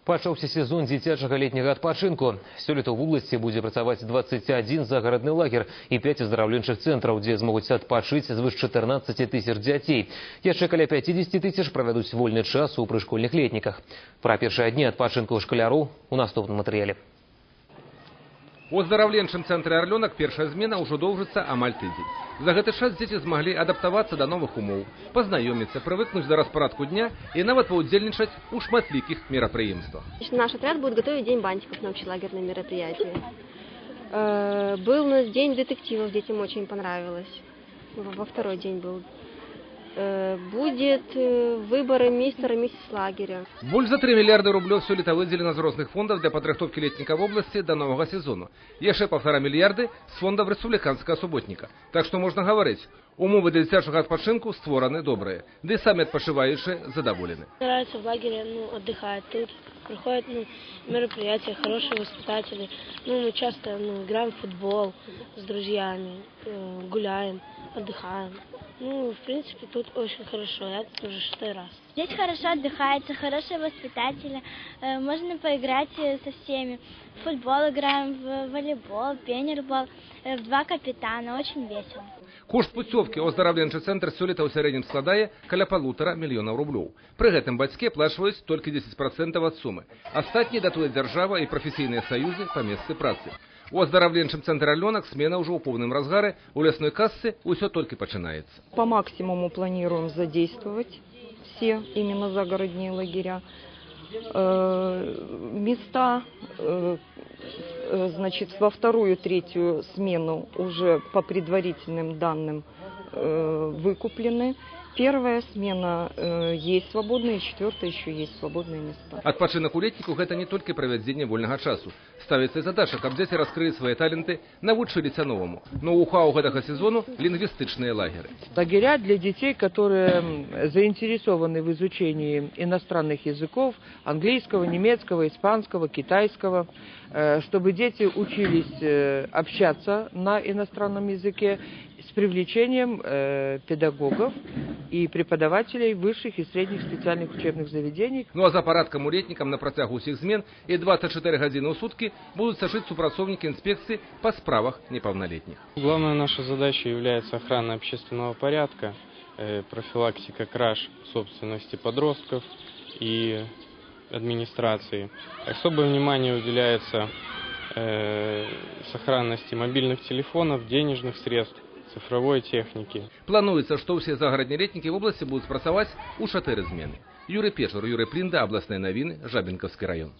Пачаўся сезон дзіцячага летняга адпачынку. Сёлета ў вобласці будзе працаваць 21 загарадны лагер і 5 аздараўленчых цэнтраў, дзе змогуць адпачыць звыш 14 тысяч дзяцей. Яшчэ каля 50 тысяч правядуць вольны час у прышкольных летніках. Пра першыя дні адпачынку шкаляроў у наступным матэрыяле. У аздараўленчым цэнтры «Арлёнак» першая змена ўжо доўжыцца амаль тыдзень. За гэты час дзеці змаглі адаптавацца да новых умоў, пазнаёміцца, прывыкнуць да распарадку дня и нават паўдзельнічаць у шматлікіх мерапрыемствах. Наш отряд будет готовить День бантиков на общелагерное мероприятие. Был у нас День детективов, детям очень понравилось. Во второй день был. Будет выборы мистера и миссис лагеря. Больш за 3 мільярды рублёў сёлета выдзелена з розных фондаў для падрыхтоўкі летніка в области до нового сезону. Яшчэ 1,5 мільярды з фондаў рэспубліканскага суботніка. Так што можна гаварыць, умовы для дзіцячага адпачынку створаны добрыя, ды і самі адпачываючыя задаволены. Нравится в лагере, отдыхать тут, проходят мероприятия, хорошие воспитатели. Мы часто играем в футбол с друзьями, гуляем, отдыхаем. В принципе, тут очень хорошо. Я тут уже 6-й раз. Здесь хорошо отдыхается, хорошие воспитатели. Можно поиграть со всеми. В футбол играем, в волейбол, пенербол, в 2 капитана. Очень весело. Кошт путёвкі ў аздараўленчы цэнтр сёлета ў сярэднім складае каля 1,5 мільёна рублёў. Пры гэтым бацькі аплачваюць толькі 10% ад сумы. Астатнія датуе дзяржава і прафесійныя саюзы па месцы працы. У аздараўленчым цэнтры «Арлёнак» смена ўжо ў поўным разгары, у лясной касцы ўсё толькі пачынаецца. По максимуму планируем задействовать все именно загородные лагеря. Места, значит, во вторую, третью смену уже по предварительным данным выкуплены. Первая смена есть свободные, 4-я еще есть свободные места. Адпачынак у летнікаў гэта не толькі правядзенне вольнага часу. Ставіцца задача, каб дзеці раскрылі свае таленты, навучыліся новому. Но ухвалу гэтага сезону лингвистичные лагеры. Лагеря для детей, которые заинтересованы в изучении иностранных языков, английского, немецкого, испанского, китайского, чтобы дети учились общаться на иностранном языке с привлечением педагогов и преподавателей высших и средних специальных учебных заведений. Ну а за парадкам у летнікам на працягу усіх змен и 24 гадзіны ў сутки будут сажить супрацоўнікі инспекции по справах непаўналетних. Главная наша задача является охрана общественного порядка, профилактика краж собственности подростков и администрации. Особое внимание уделяется сохранности мобильных телефонов, денежных средств, цифровой техники. Плануецца, што ўсе загараднія летнікі в области будуць працаваць у 4 змены. Юрий Пешер, Юрий Плинда, областные новины, Жабинковский район.